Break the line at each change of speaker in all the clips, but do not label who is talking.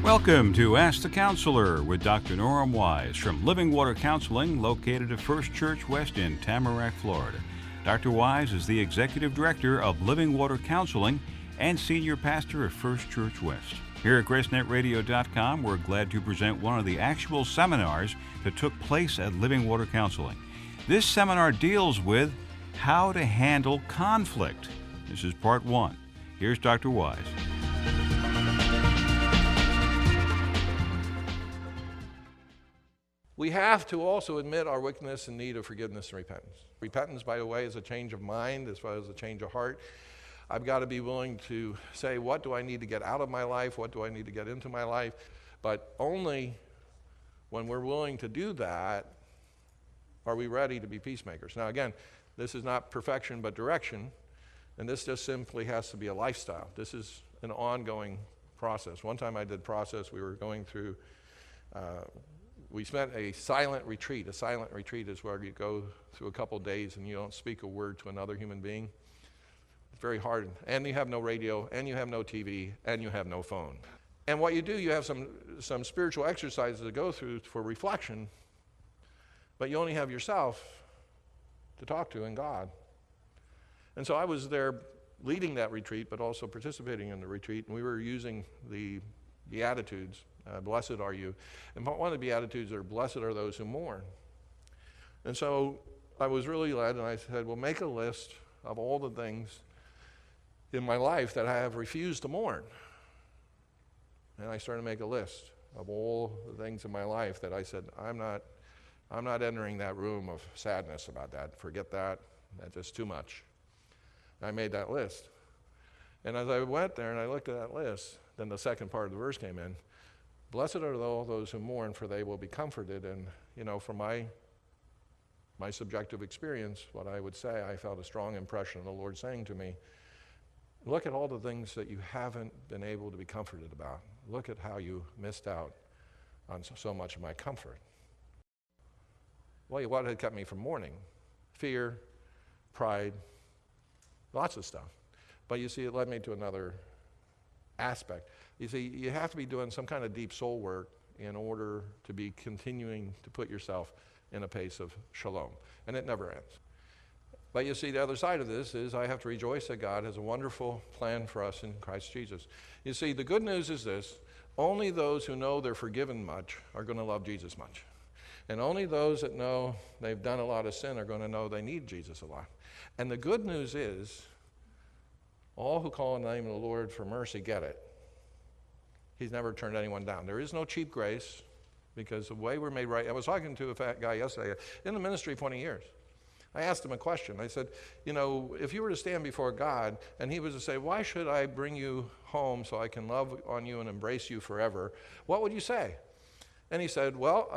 Welcome to Ask the Counselor with Dr. Norm Wise from Living Water Counseling, located at First Church West in Tamarac, Florida. Dr. Wise is the Executive Director of Living Water Counseling and Senior Pastor of First Church West. Here at GraceNetRadio.com, we're glad to present one of the actual seminars that took place at Living Water Counseling. This seminar deals with how to handle conflict. This is part one. Here's Dr. Wise.
We have to also admit our wickedness and need of forgiveness and repentance. Repentance, by the way, is a change of mind as well as a change of heart. I've got to be willing to say, what do I need to get out of my life? What do I need to get into my life? But only when we're willing to do that are we ready to be peacemakers. Now again, this is not perfection but direction, and this just simply has to be a lifestyle. This is an ongoing process. One time I did process, we were going through we spent a silent retreat. A silent retreat is where you go through a couple days and you don't speak a word to another human being. It's very hard. And you have no radio, and you have no TV, and you have no phone. And what you do, you have some spiritual exercises to go through for reflection, but you only have yourself to talk to and God. And so I was there leading that retreat, but also participating in the retreat, and we were using the Beatitudes. Blessed are you. And one of the Beatitudes are, blessed are those who mourn. And so I was really led, and I said, well, make a list of all the things in my life that I have refused to mourn. And I started to make a list of all the things in my life that I said, I'm not entering that room of sadness about that. Forget that. That's just too much. I made that list. And as I went there and I looked at that list, then the second part of the verse came in. Blessed are all those who mourn, for they will be comforted. And, from my subjective experience, what I would say, I felt a strong impression of the Lord saying to me, look at all the things that you haven't been able to be comforted about. Look at how you missed out on so much of my comfort. Well, what had kept me from mourning? Fear, pride, lots of stuff. But you see, it led me to another aspect. You see, you have to be doing some kind of deep soul work in order to be continuing to put yourself in a pace of shalom. And it never ends. But you see, the other side of this is I have to rejoice that God has a wonderful plan for us in Christ Jesus. You see, the good news is this: only those who know they're forgiven much are going to love Jesus much. And only those that know they've done a lot of sin are going to know they need Jesus a lot. And the good news is, all who call on the name of the Lord for mercy get it. He's never turned anyone down. There is no cheap grace, because the way we're made right. I was talking to a fat guy yesterday in the ministry 20 years. I asked him a question. I said, if you were to stand before God and he was to say, why should I bring you home so I can love on you and embrace you forever? What would you say? And he said, well,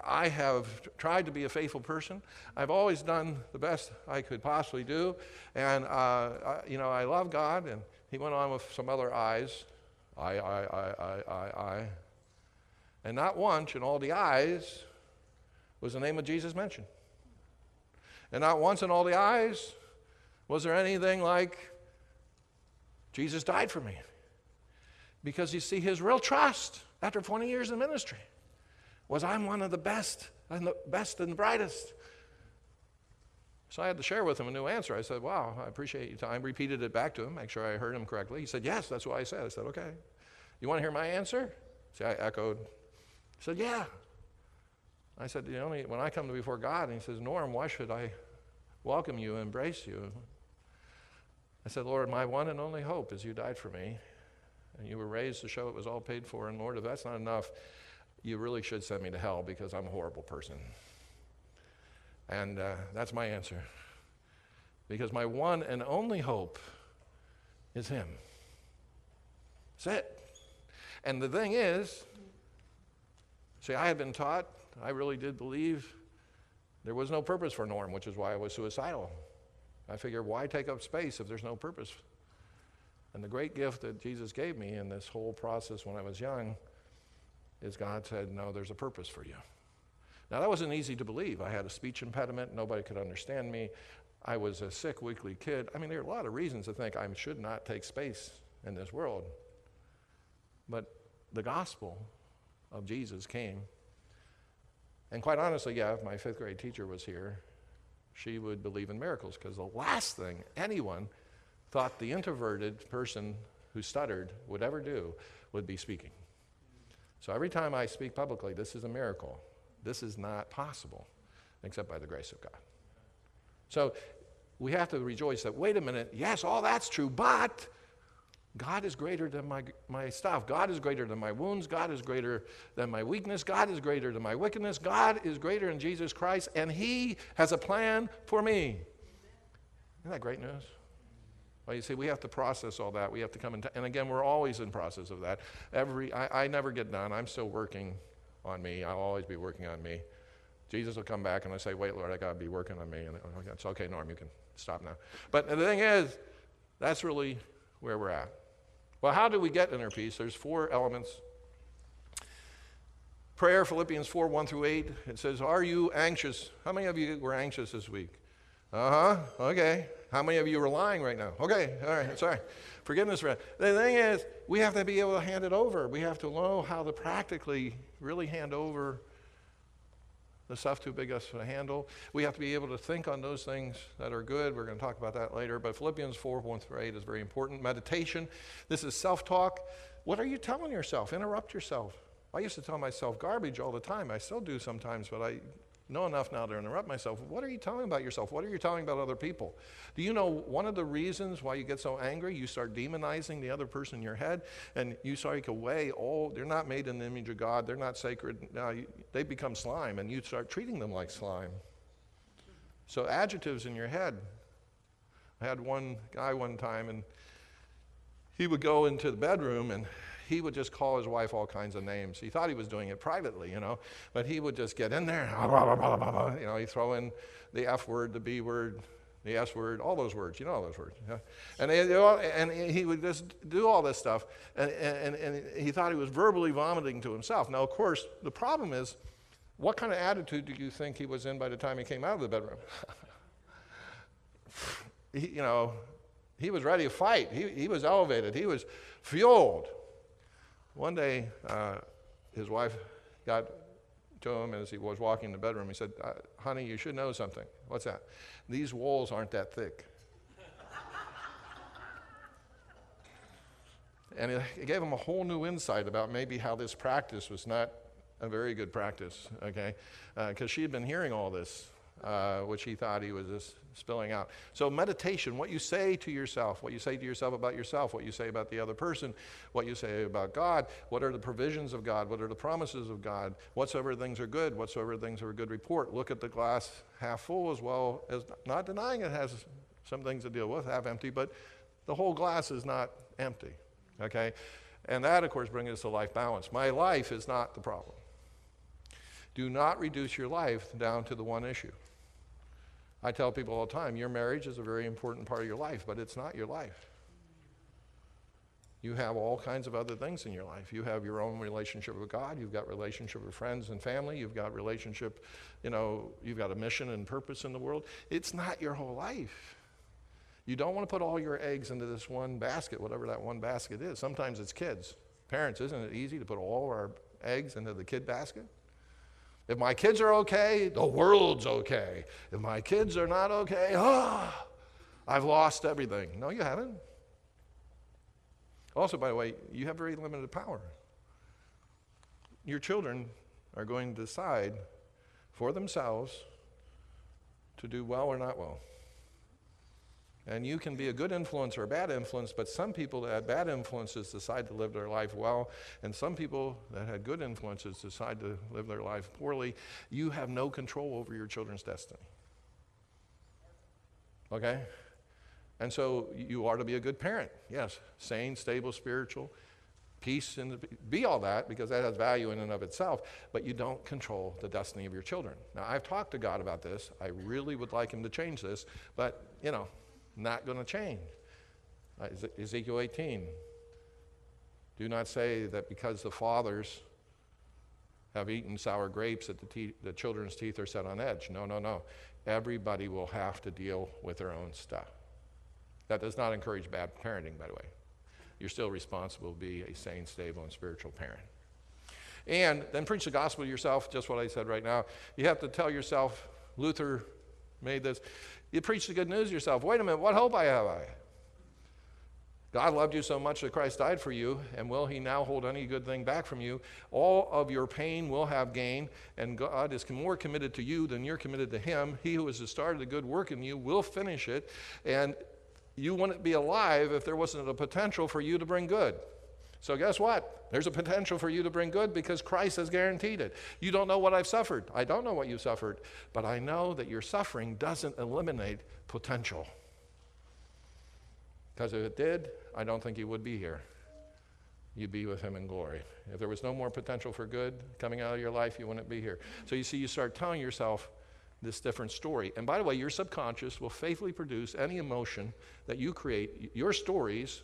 I have tried to be a faithful person. I've always done the best I could possibly do. And, I love God. And he went on with some other I's. I. And not once in all the I's was the name of Jesus mentioned. And not once in all the I's was there anything like, Jesus died for me. Because you see, his real trust after 20 years in ministry was, I'm one of the best and the brightest. So I had to share with him a new answer. I said, wow, I appreciate your time. Repeated it back to him, make sure I heard him correctly. He said, yes, that's what I said. I said, okay. You want to hear my answer? See, I echoed. He said, yeah. I said, when I come before God, and he says, Norm, why should I welcome you, embrace you? I said, Lord, my one and only hope is you died for me, and you were raised to show it was all paid for. And Lord, if that's not enough, you really should send me to hell, because I'm a horrible person. And that's my answer. Because my one and only hope is him. That's it. And the thing is, see, I had been taught, I really did believe there was no purpose for Norm, which is why I was suicidal. I figured, why take up space if there's no purpose? And the great gift that Jesus gave me in this whole process when I was young is God said, no, there's a purpose for you. Now, that wasn't easy to believe. I had a speech impediment. Nobody could understand me. I was a sick, weakly kid. I mean, there are a lot of reasons to think I should not take space in this world. But the gospel of Jesus came. And quite honestly, yeah, if my 5th grade teacher was here, she would believe in miracles, because the last thing anyone thought the introverted person who stuttered would ever do would be speaking. So every time I speak publicly, this is a miracle. This is not possible except by the grace of God. So we have to rejoice that, wait a minute, yes, all that's true, but God is greater than my stuff. God is greater than my wounds. God is greater than my weakness. God is greater than my wickedness. God is greater in Jesus Christ, and He has a plan for me. Isn't that great news? Well, you see, we have to process all that. We have to come and again, we're always in process of that. I never get done. I'm still working on me. I'll always be working on me. Jesus will come back and I say, wait, Lord, I got to be working on me. And it's okay, Norm, you can stop now. But the thing is, that's really where we're at. Well, how do we get inner peace? There's 4 elements. Prayer, Philippians 4, 1 through 8. It says, are you anxious? How many of you were anxious this week? Okay. How many of you are lying right now? Okay, all right, sorry. Forgiveness. The thing is, we have to be able to hand it over. We have to know how to practically really hand over the stuff too big us to handle. We have to be able to think on those things that are good. We're going to talk about that later. But Philippians 4, 1 through 8 is very important. Meditation. This is self-talk. What are you telling yourself? Interrupt yourself. I used to tell myself garbage all the time. I still do sometimes, but I know enough now to interrupt myself. What are you telling about yourself? What are you telling about other people? Do you know one of the reasons why you get so angry? You start demonizing the other person in your head, and you start to weigh they're not made in the image of God. They're not sacred. Now they become slime, and you start treating them like slime. So adjectives in your head. I had one guy one time, and he would go into the bedroom, and he would just call his wife all kinds of names. He thought he was doing it privately, but he would just get in there, he'd throw in the F word, the B word, the S word, all those words, all those words. And he would just do all this stuff, and he thought he was verbally vomiting to himself. Now, of course, the problem is, what kind of attitude do you think he was in by the time he came out of the bedroom? He was ready to fight. He was elevated. He was fueled. One day, his wife got to him as he was walking in the bedroom. He said, honey, you should know something. What's that? These walls aren't that thick. And it gave him a whole new insight about maybe how this practice was not a very good practice, okay? Because she had been hearing all this, which he thought he was just spilling out. So meditation, what you say to yourself, what you say to yourself about yourself, what you say about the other person, what you say about God, what are the provisions of God, what are the promises of God, whatsoever things are good, whatsoever things are a good report. Look at the glass half full as well as not denying it has some things to deal with, half empty, but the whole glass is not empty, okay? And that, of course, brings us to life balance. My life is not the problem. Do not reduce your life down to the one issue. I tell people all the time, your marriage is a very important part of your life, but it's not your life. You have all kinds of other things in your life. You have your own relationship with God. You've got relationship with friends and family. You've got relationship, you've got a mission and purpose in the world. It's not your whole life. You don't want to put all your eggs into this one basket, whatever that one basket is. Sometimes it's kids. Parents, isn't it easy to put all our eggs into the kid basket? If my kids are okay, the world's okay. If my kids are not okay, I've lost everything. No, you haven't. Also, by the way, you have very limited power. Your children are going to decide for themselves to do well or not well. And you can be a good influence or a bad influence, but some people that had bad influences decide to live their life well, and some people that had good influences decide to live their life poorly. You have no control over your children's destiny. Okay? And so you are to be a good parent. Yes, sane, stable, spiritual, peace, and be all that, because that has value in and of itself, but you don't control the destiny of your children. Now, I've talked to God about this. I really would like him to change this, but, not going to change. Ezekiel 18. Do not say that because the fathers have eaten sour grapes that the children's teeth are set on edge. No. Everybody will have to deal with their own stuff. That does not encourage bad parenting, by the way. you're still responsible to be a sane, stable, and spiritual parent. And then preach the gospel to yourself, just what I said right now. You have to tell yourself, Luther made this, you preach the good news to yourself. Wait a minute, what hope have I? God loved you so much that Christ died for you, and will he now hold any good thing back from you? All of your pain will have gain, and God is more committed to you than you're committed to him. He who has started a good work in you will finish it, and you wouldn't be alive if there wasn't a potential for you to bring good. So guess what? There's a potential for you to bring good because Christ has guaranteed it. You don't know what I've suffered. I don't know what you suffered, but I know that your suffering doesn't eliminate potential. Because if it did, I don't think you would be here. You'd be with him in glory. If there was no more potential for good coming out of your life, you wouldn't be here. So you see, you start telling yourself this different story. And by the way, your subconscious will faithfully produce any emotion that you create. Your stories,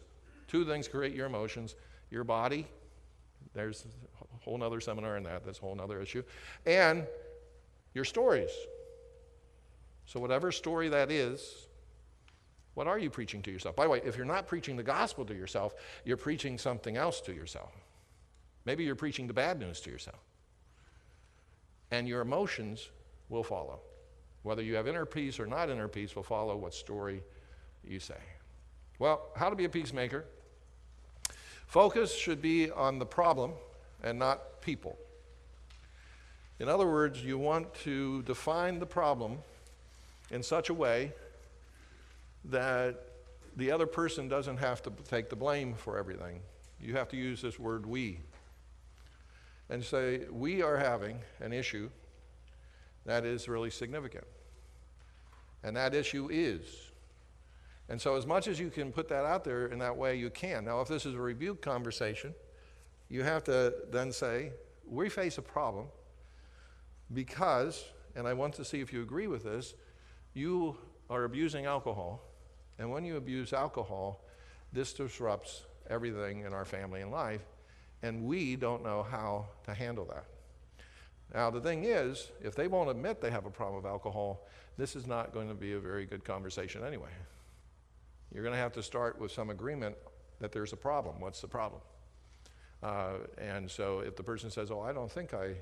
two things create your emotions. Your body, there's a whole other seminar in that. That's a whole other issue. And your stories. So whatever story that is, what are you preaching to yourself? By the way, if you're not preaching the gospel to yourself, you're preaching something else to yourself. Maybe you're preaching the bad news to yourself. And your emotions will follow. Whether you have inner peace or not inner peace will follow what story you say. Well, how to be a peacemaker? Focus should be on the problem and not people. In other words, you want to define the problem in such a way that the other person doesn't have to take the blame for everything. You have to use this word we. And say, we are having an issue that is really significant. And that issue is. And so as much as you can put that out there in that way, you can. Now, if this is a rebuke conversation, you have to then say, we face a problem because, and I want to see if you agree with this, you are abusing alcohol. And when you abuse alcohol, this disrupts everything in our family and life, and we don't know how to handle that. Now, the thing is, if they won't admit they have a problem with alcohol, this is not going to be a very good conversation anyway. You're going to have to start with some agreement that there's a problem. What's the problem? And so if the person says, oh, I don't think I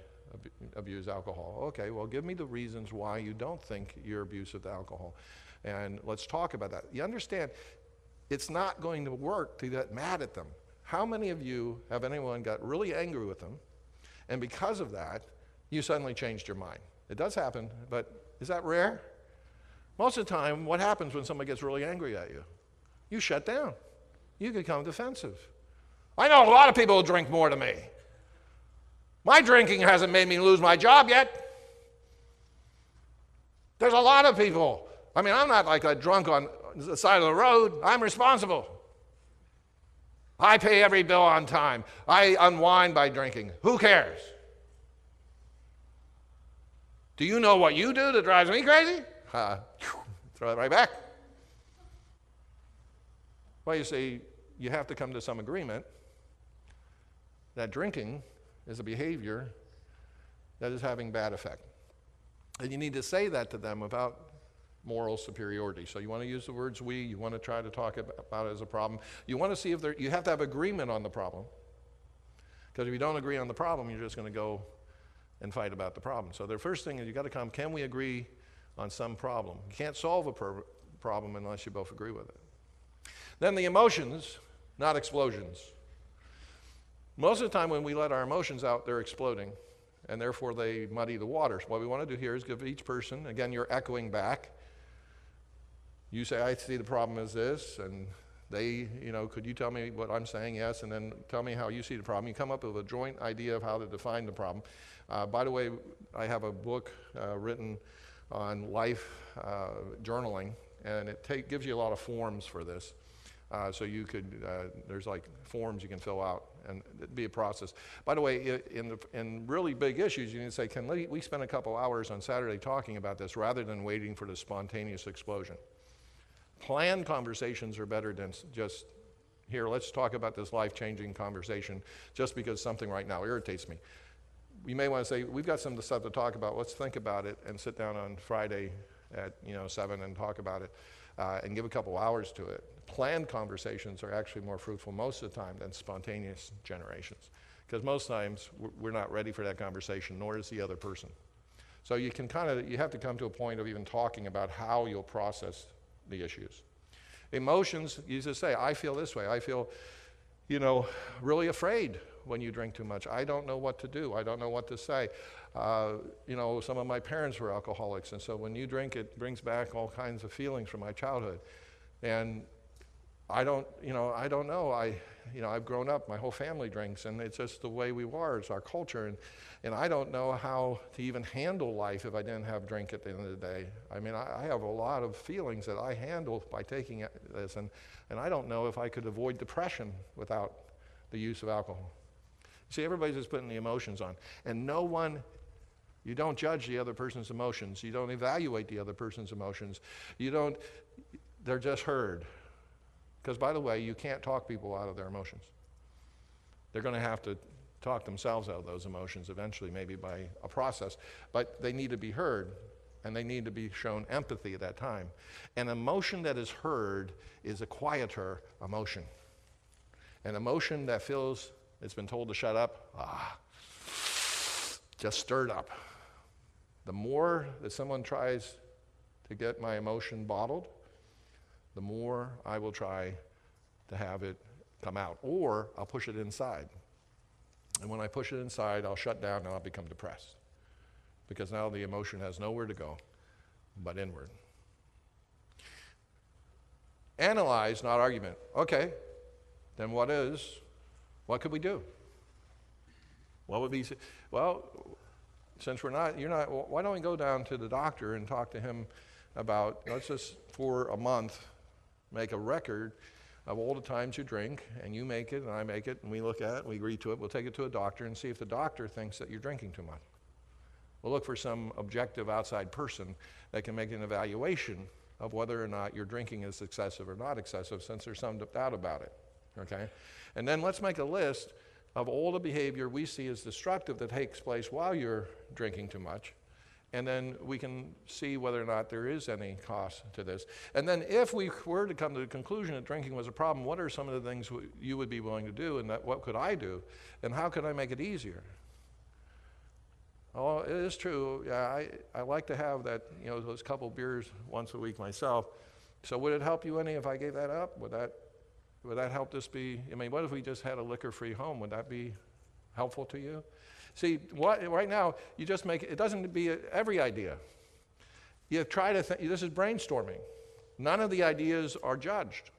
abuse alcohol. Okay, well, give me the reasons why you don't think you're abusive to alcohol. And let's talk about that. You understand, it's not going to work to get mad at them. How many of you have anyone got really angry with them, and because of that, you suddenly changed your mind? It does happen, but is that rare? Most of the time, what happens when somebody gets really angry at you? You shut down. You become defensive. I know a lot of people who drink more than me. My drinking hasn't made me lose my job yet. There's a lot of people. I mean, I'm not like a drunk on the side of the road. I'm responsible. I pay every bill on time. I unwind by drinking. Who cares? Do you know what you do that drives me crazy? Throw it right back. Well, you see, you have to come to some agreement that drinking is a behavior that is having bad effect. And you need to say that to them without moral superiority. So you want to use the words we, you want to try to talk about it as a problem. You want to see if you have to have agreement on the problem. Because if you don't agree on the problem, you're just going to go and fight about the problem. So the first thing is you got to come, can we agree on some problem? You can't solve a problem unless you both agree with it. Then the emotions, not explosions. Most of the time when we let our emotions out, they're exploding, and therefore they muddy the waters. What we want to do here is give each person, again, you're echoing back. You say, I see the problem as this, and they, could you tell me what I'm saying? Yes, and then tell me how you see the problem. You come up with a joint idea of how to define the problem. By the way, I have a book written on life journaling, and it gives you a lot of forms for this. So you could, there's like forms you can fill out, and it'd be a process. By the way, in really big issues, you need to say, can we spend a couple hours on Saturday talking about this rather than waiting for the spontaneous explosion? Planned conversations are better than just, here, let's talk about this life-changing conversation just because something right now irritates me. You may want to say, we've got some stuff to talk about, let's think about it and sit down on Friday at 7 and talk about it and give a couple hours to it. Planned conversations are actually more fruitful most of the time than spontaneous generations, because most times we're not ready for that conversation, nor is the other person. So you have to come to a point of even talking about how you'll process the issues. Emotions, you just say, I feel this way. I feel, really afraid when you drink too much. I don't know what to do. I don't know what to say. Some of my parents were alcoholics, and so when you drink, it brings back all kinds of feelings from my childhood. And I don't know. I've grown up, my whole family drinks, and it's just the way we are. It's our culture, and I don't know how to even handle life if I didn't have drink at the end of the day. I mean, I have a lot of feelings that I handle by taking this, and I don't know if I could avoid depression without the use of alcohol. See, everybody's just putting the emotions on, and you don't judge the other person's emotions. You don't evaluate the other person's emotions. They're just heard. Because, by the way, you can't talk people out of their emotions. They're going to have to talk themselves out of those emotions eventually, maybe by a process. But they need to be heard, and they need to be shown empathy at that time. An emotion that is heard is a quieter emotion. An emotion that feels it's been told to shut up, just stirred up. The more that someone tries to get my emotion bottled, the more I will try to have it come out, or I'll push it inside. And when I push it inside, I'll shut down and I'll become depressed, because now the emotion has nowhere to go but inward. Analyze, not argument. Okay, then what could we do? What would be, since why don't we go down to the doctor and talk to him about, let's just for a month make a record of all the times you drink, and you make it and I make it, and we look at it and we agree to it. We'll take it to a doctor and see if the doctor thinks that you're drinking too much. We'll look for some objective outside person that can make an evaluation of whether or not your drinking is excessive or not excessive, since there's some doubt about it, okay? And then let's make a list of all the behavior we see as destructive that takes place while you're drinking too much. And then we can see whether or not there is any cost to this. And then if we were to come to the conclusion that drinking was a problem, what are some of the things you would be willing to do, and what could I do, and how could I make it easier? Oh, it is true. Yeah, I like to have that, those couple beers once a week myself. So would it help you any if I gave that up? Would that help this be, what if we just had a liquor-free home? Would that be helpful to you? See, right now, you just make it doesn't be every idea. You try to think, this is brainstorming. None of the ideas are judged.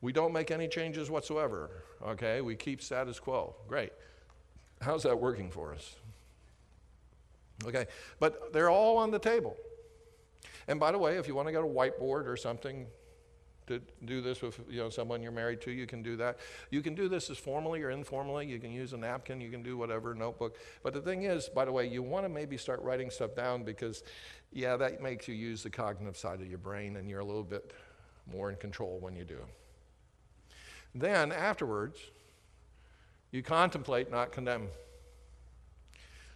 We don't make any changes whatsoever, okay? We keep status quo. Great. How's that working for us? Okay, but they're all on the table. And by the way, if you want to get a whiteboard or something to do this with someone you're married to, you can do that. You can do this as formally or informally. You can use a napkin. You can do whatever, notebook. But the thing is, by the way, you want to maybe start writing stuff down, because, that makes you use the cognitive side of your brain, and you're a little bit more in control when you do. Then, afterwards, you contemplate, not condemn.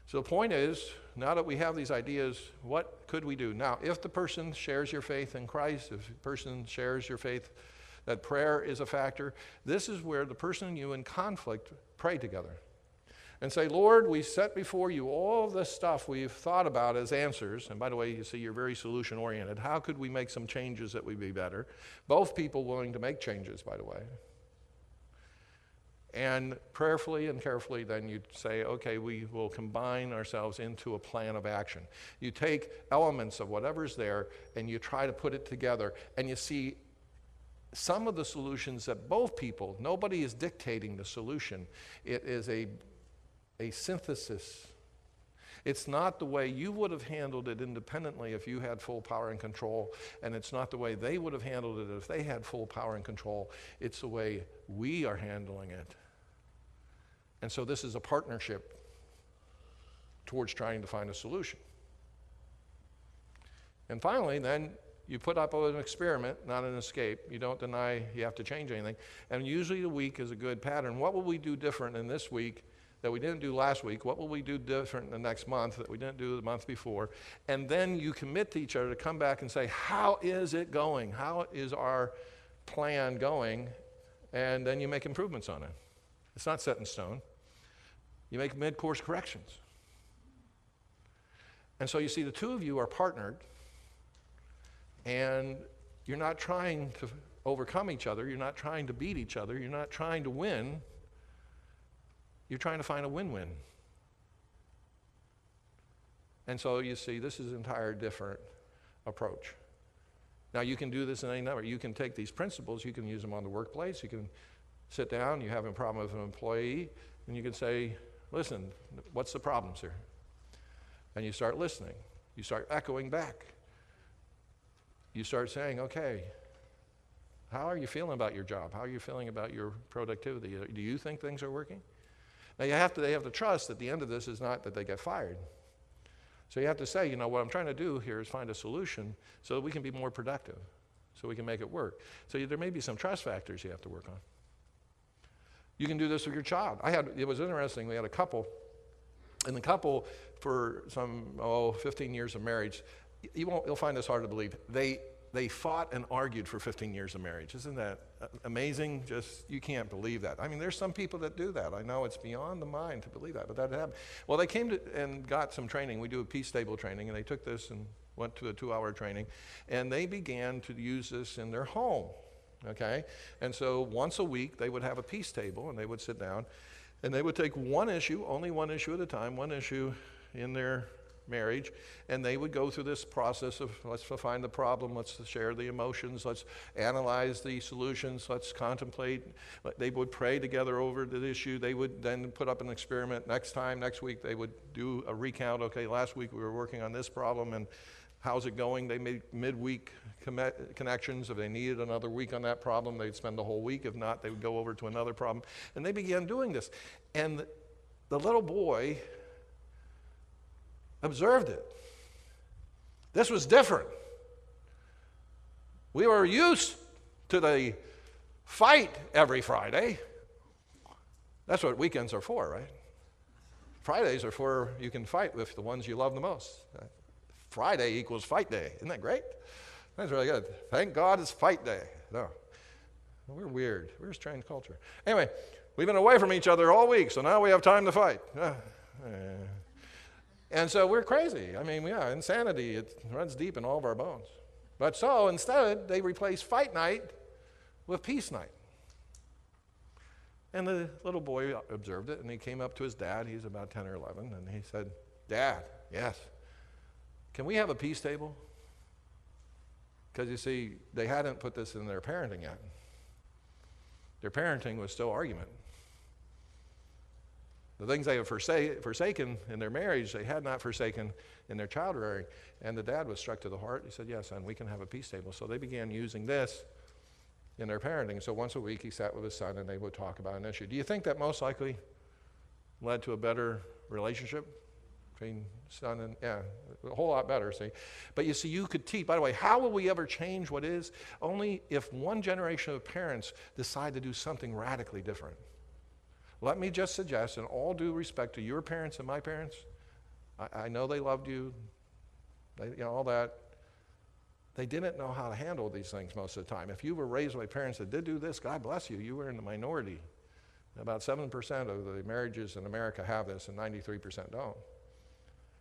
So the point is, now that we have these ideas, what could we do? Now, if the person shares your faith in Christ, if the person shares your faith that prayer is a factor, this is where the person and you in conflict pray together and say, Lord, we set before you all this stuff we've thought about as answers. And by the way, you see, you're very solution-oriented. How could we make some changes that would be better? Both people willing to make changes, by the way. And prayerfully and carefully, then you say, okay, we will combine ourselves into a plan of action. You take elements of whatever's there and you try to put it together, and you see some of the solutions that both people, nobody is dictating the solution. It is a synthesis. It's not the way you would have handled it independently if you had full power and control, and it's not the way they would have handled it if they had full power and control. It's the way we are handling it. And so this is a partnership towards trying to find a solution. And finally, then, you put up an experiment, not an escape. You don't deny you have to change anything. And usually the week is a good pattern. What will we do different in this week that we didn't do last week? What will we do different the next month that we didn't do the month before? And then you commit to each other to come back and say, how is it going? How is our plan going? And then you make improvements on it. It's not set in stone. You make mid-course corrections. And so you see the two of you are partnered, and you're not trying to overcome each other. You're not trying to beat each other. You're not trying to win. You're trying to find a win-win. And so you see, this is an entire different approach. Now, you can do this in any number. You can take these principles, you can use them on the workplace. You can sit down, you have a problem with an employee, and you can say, listen, what's the problem, sir? And you start listening. You start echoing back. You start saying, okay, how are you feeling about your job? How are you feeling about your productivity? Do you think things are working? Now, they have to trust that the end of this is not that they get fired. So you have to say, what I'm trying to do here is find a solution so that we can be more productive, so we can make it work. So there may be some trust factors you have to work on. You can do this with your child. It was interesting, we had a couple, and the couple, for some, 15 years of marriage, you'll find this hard to believe, they fought and argued for 15 years of marriage. Isn't that amazing? You can't believe that. I mean, there's some people that do that. I know it's beyond the mind to believe that, but that happened. Well, they came and got some training. We do a peace table training, and they took this and went to a 2-hour training, and they began to use this in their home, okay? And so once a week, they would have a peace table, and they would sit down, and they would take one issue, only one issue at a time, one issue in their marriage, and they would go through this process of let's find the problem, let's share the emotions, let's analyze the solutions, let's contemplate. They would pray together over the issue. They would then put up an experiment. Next week they would do a recount. Okay, last week we were working on this problem, and how's it going? They made midweek connections. If they needed another week on that problem, they'd spend the whole week. If not, they would go over to another problem, and they began doing this. And the little boy observed it. This was different. We were used to the fight every Friday. That's what weekends are for, right? Fridays are for you can fight with the ones you love the most. Friday equals fight day. Isn't that great? That's really good. Thank God it's fight day. No. We're weird. We're a strange culture. Anyway, we've been away from each other all week, so now we have time to fight. And so we're crazy. I mean, insanity, it runs deep in all of our bones. But so instead, they replaced fight night with peace night. And the little boy observed it, and he came up to his dad. He's about 10 or 11, and he said, Dad, yes, can we have a peace table? Because you see, they hadn't put this in their parenting yet. Their parenting was still argument. The things they had forsaken in their marriage, they had not forsaken in their child rearing. And the dad was struck to the heart. He said, yes, son, we can have a peace table. So they began using this in their parenting. So once a week, he sat with his son, and they would talk about an issue. Do you think that most likely led to a better relationship between son and, a whole lot better, see? But you see, you could teach. By the way, how will we ever change what is? Only if one generation of parents decide to do something radically different. Let me just suggest, in all due respect to your parents and my parents, I know they loved you, all that. They didn't know how to handle these things most of the time. If you were raised by parents that did do this, God bless you, you were in the minority. About 7% of the marriages in America have this, and 93% don't.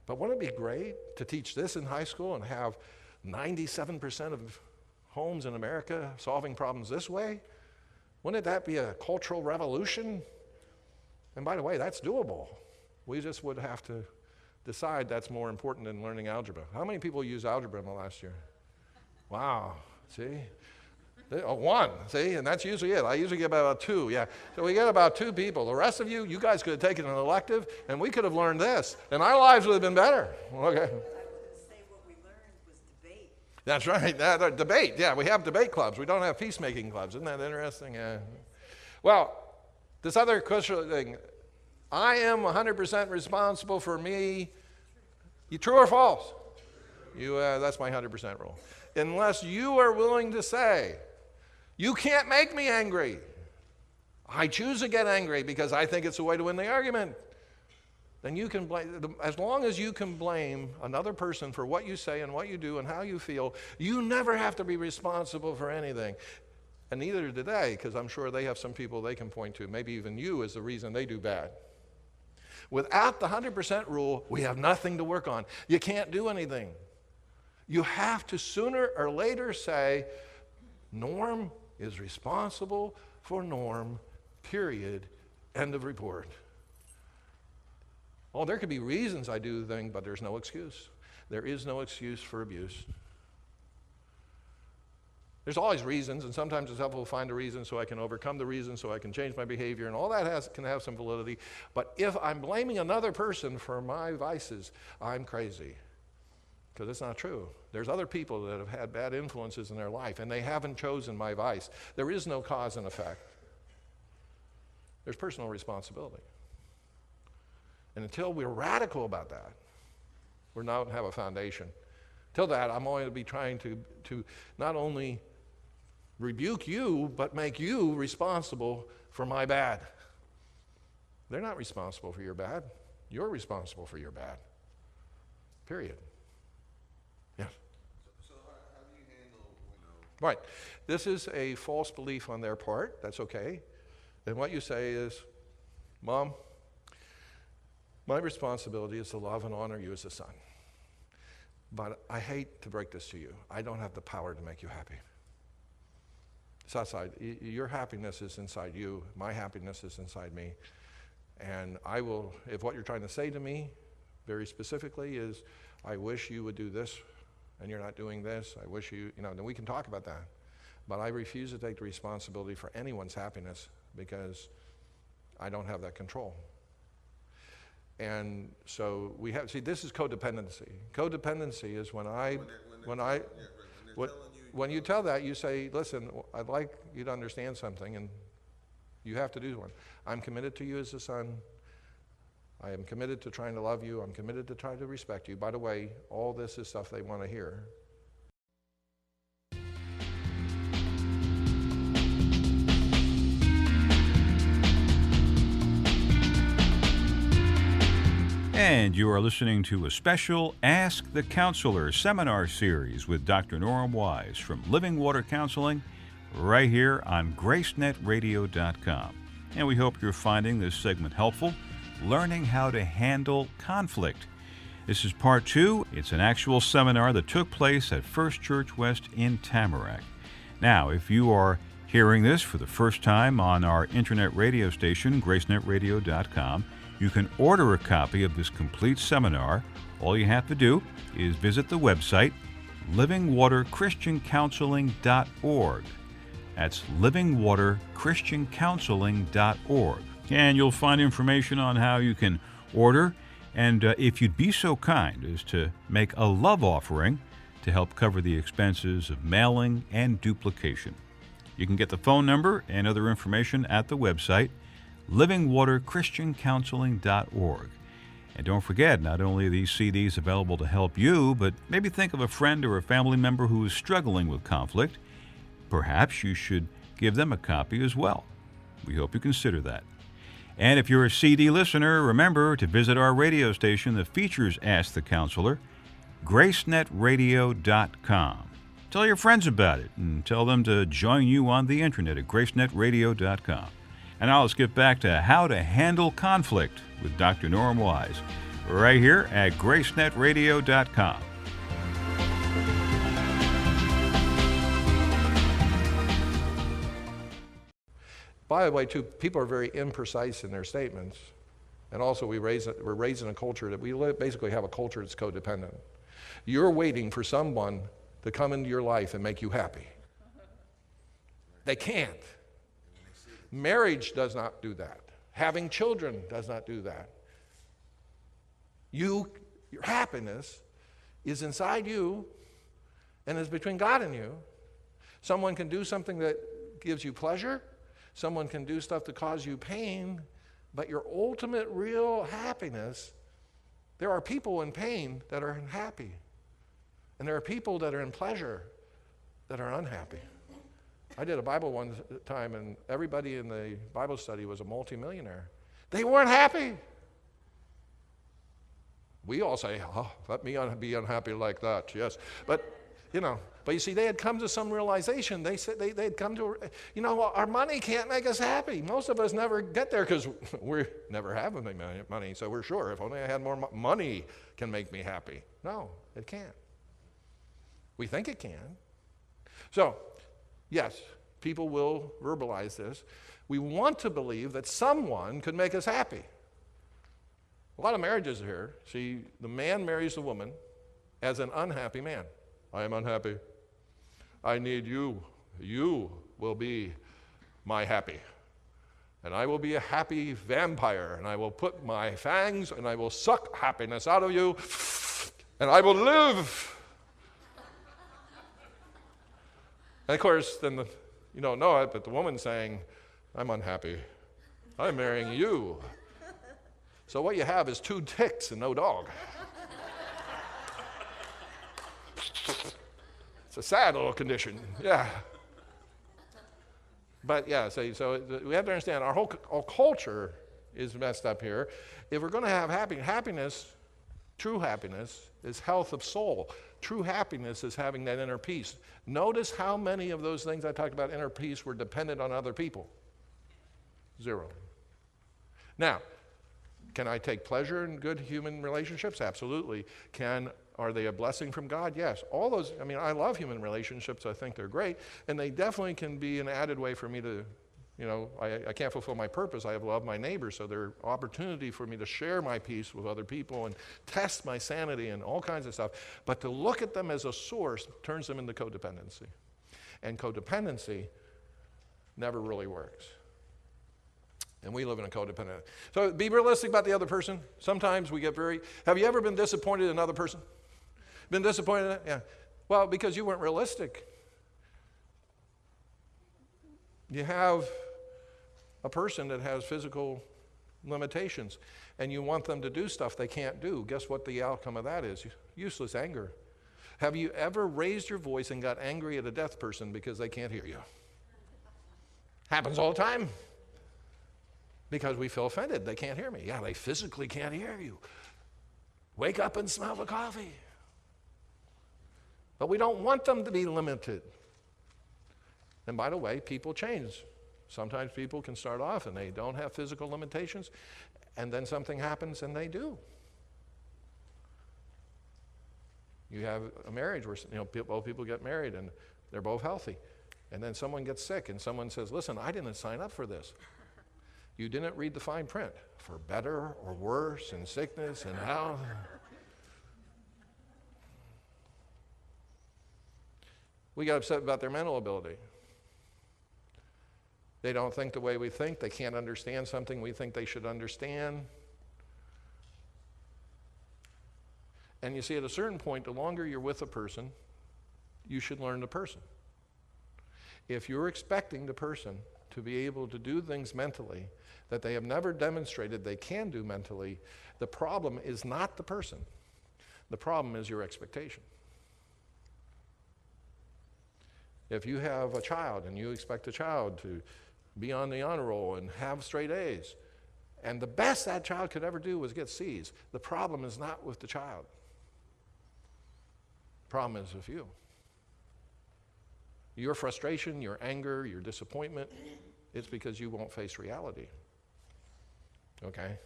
But wouldn't it be great to teach this in high school and have 97% of homes in America solving problems this way? Wouldn't that be a cultural revolution? And by the way, that's doable. We just would have to decide that's more important than learning algebra. How many people use algebra in the last year? Wow, see? 1, see? And that's usually it. I usually get about 2, yeah. So we get about 2 people. The rest of you guys could have taken an elective, and we could have learned this, and our lives would have been better. Okay.
I was going to say what we learned was debate.
That's right, debate. Yeah, we have debate clubs. We don't have peacemaking clubs. Isn't that interesting? Yeah. Well, this other crucial thing, I am 100% responsible for me. You true or false? That's my 100% rule. Unless you are willing to say, you can't make me angry. I choose to get angry because I think it's a way to win the argument. then you can blame, as long as you can blame another person for what you say and what you do and how you feel, you never have to be responsible for anything. And neither do they, because I'm sure they have some people they can point to. Maybe even you is the reason they do bad. Without the 100% rule, we have nothing to work on. You can't do anything. You have to sooner or later say, Norm is responsible for Norm, period, end of report. Oh, there could be reasons I do the thing, but there's no excuse. There is no excuse for abuse. There's always reasons, and sometimes it's helpful to find a reason so I can overcome the reason, so I can change my behavior, and all that can have some validity. But if I'm blaming another person for my vices, I'm crazy, because it's not true. There's other people that have had bad influences in their life, and they haven't chosen my vice. There is no cause and effect. There's personal responsibility. And until we're radical about that, we're not going to have a foundation. Till that, I'm going to be trying to not only rebuke you, but make you responsible for my bad. They're not responsible for your bad. You're responsible for your bad. Period. Yes?
So how do you handle,
Right. This is a false belief on their part. That's okay. And what you say is, Mom, my responsibility is to love and honor you as a son. But I hate to break this to you. I don't have the power to make you happy. It's outside. Your happiness is inside you. My happiness is inside me. And I will, if what you're trying to say to me very specifically is, I wish you would do this, and you're not doing this, I wish you, then we can talk about that. But I refuse to take the responsibility for anyone's happiness because I don't have that control. And so we have, this is codependency. Codependency is when you tell that, you say, listen, I'd like you to understand something, and you have to do one. I'm committed to you as a son. I am committed to trying to love you. I'm committed to trying to respect you. By the way, all this is stuff they want to hear.
And you are listening to a special Ask the Counselor seminar series with Dr. Norm Wise from Living Water Counseling right here on GraceNetRadio.com. And we hope you're finding this segment helpful, learning how to handle conflict. This is part 2. It's an actual seminar that took place at First Church West in Tamarac. Now, if you are hearing this for the first time on our internet radio station, GraceNetRadio.com, you can order a copy of this complete seminar. All you have to do is visit the website, livingwaterchristiancounseling.org. That's livingwaterchristiancounseling.org. And you'll find information on how you can order, and if you'd be so kind as to make a love offering to help cover the expenses of mailing and duplication. You can get the phone number and other information at the website, livingwaterchristiancounseling.org. And don't forget, not only are these CDs available to help you, but maybe think of a friend or a family member who is struggling with conflict. Perhaps you should give them a copy as well. We hope you consider that. And if you're a CD listener, remember to visit our radio station that features Ask the Counselor, GraceNetRadio.com. Tell your friends about it and tell them to join you on the internet at GraceNetRadio.com. And now let's get back to how to handle conflict with Dr. Norm Wise, right here at GraceNetRadio.com.
By the way, too, people are very imprecise in their statements. And also we're raised in a culture that we basically have a culture that's codependent. You're waiting for someone to come into your life and make you happy. They can't. Marriage does not do that. Having children does not do that. Your happiness is inside you and is between God and you. Someone can do something that gives you pleasure. Someone can do stuff that causes you pain. But your ultimate real happiness, there are people in pain that are happy. And there are people that are in pleasure that are unhappy. I did a Bible one time, and everybody in the Bible study was a multimillionaire. They weren't happy. We all say, oh, let me be unhappy like that, yes. But, but you see, they had come to some realization. They said they had come to, our money can't make us happy. Most of us never get there because we never have any money, so we're sure if only I had more money can make me happy. No, it can't. We think it can. So, yes, people will verbalize this. We want to believe that someone could make us happy. A lot of marriages here, see, the man marries the woman as an unhappy man. I am unhappy. I need you. You will be my happy. And I will be a happy vampire, and I will put my fangs and I will suck happiness out of you, and I will live. And of course, then you don't know it, but the woman's saying, I'm unhappy. I'm marrying you. So what you have is 2 ticks and no dog. It's a sad little condition, yeah. But yeah, so we have to understand our whole culture is messed up here. If we're going to have happiness, true happiness is health of soul. True happiness is having that inner peace. Notice how many of those things I talked about, inner peace, were dependent on other people. 0. Now, can I take pleasure in good human relationships? Absolutely. Are they a blessing from God? Yes. All those, I love human relationships. I think they're great. And they definitely can be an added way for me to, I can't fulfill my purpose. I have loved my neighbor, so they're opportunity for me to share my peace with other people and test my sanity and all kinds of stuff. But to look at them as a source turns them into codependency. And codependency never really works. And we live in a codependent. So be realistic about the other person. Sometimes we get have you ever been disappointed in another person? Been disappointed in it? Yeah. Well, because you weren't realistic. You have a person that has physical limitations, and you want them to do stuff they can't do. Guess what the outcome of that is? Useless anger. Have you ever raised your voice and got angry at a deaf person because they can't hear you? Happens all the time. Because we feel offended. They can't hear me. Yeah, they physically can't hear you. Wake up and smell the coffee. But we don't want them to be limited. And by the way, people change. Sometimes people can start off and they don't have physical limitations, and then something happens and they do. You have a marriage where both people get married and they're both healthy. And then someone gets sick and someone says, listen, I didn't sign up for this. You didn't read the fine print. For better or worse, and sickness and health. We got upset about their mental ability. They don't think the way we think. They can't understand something we think they should understand. And you see, at a certain point, the longer you're with a person, you should learn the person. If you're expecting the person to be able to do things mentally that they have never demonstrated they can do mentally, the problem is not the person. The problem is your expectation. If you have a child and you expect a child to be on the honor roll and have straight A's, and the best that child could ever do was get C's, the problem is not with the child. The problem is with you. Your frustration, your anger, your disappointment, it's because you won't face reality. Okay?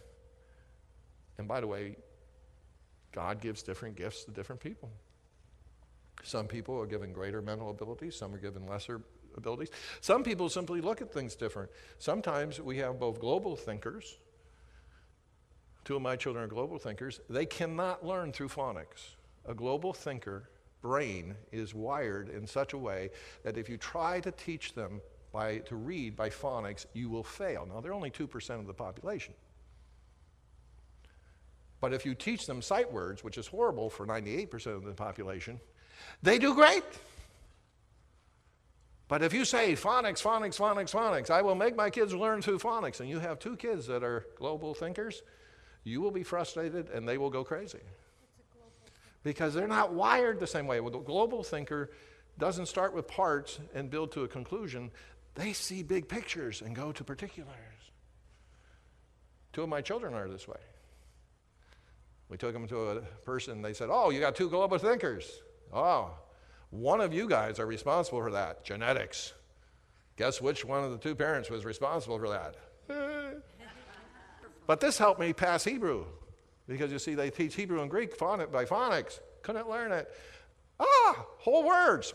And by the way, God gives different gifts to different people. Some people are given greater mental abilities, some are given lesser abilities. Some people simply look at things different. Sometimes we have both global thinkers. 2 of my children are global thinkers. They cannot learn through phonics. A global thinker brain is wired in such a way that if you try to teach them to read by phonics, you will fail. Now, they're only 2% of the population. But if you teach them sight words, which is horrible for 98% of the population, they do great. But if you say phonics, phonics, phonics, phonics, I will make my kids learn through phonics, and you have 2 kids that are global thinkers, you will be frustrated and they will go crazy. Because they're not wired the same way. Well, the global thinker doesn't start with parts and build to a conclusion. They see big pictures and go to particulars. 2 of my children are this way. We took them to a person, they said, oh, you got two global thinkers. Oh, one of you guys are responsible for that, genetics. Guess which one of the two parents was responsible for that? But this helped me pass Hebrew, because you see, they teach Hebrew and Greek by phonics. Couldn't learn it. Whole words.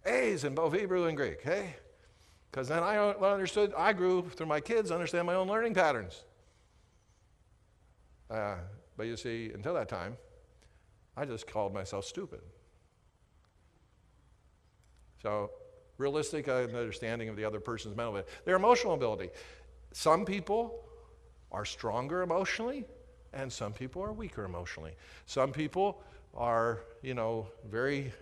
A's in both Hebrew and Greek, hey? Because then I grew through my kids, understand my own learning patterns. But you see, until that time, I just called myself stupid. So, realistic understanding of the other person's mental ability. Their emotional ability. Some people are stronger emotionally, and some people are weaker emotionally. Some people are, very,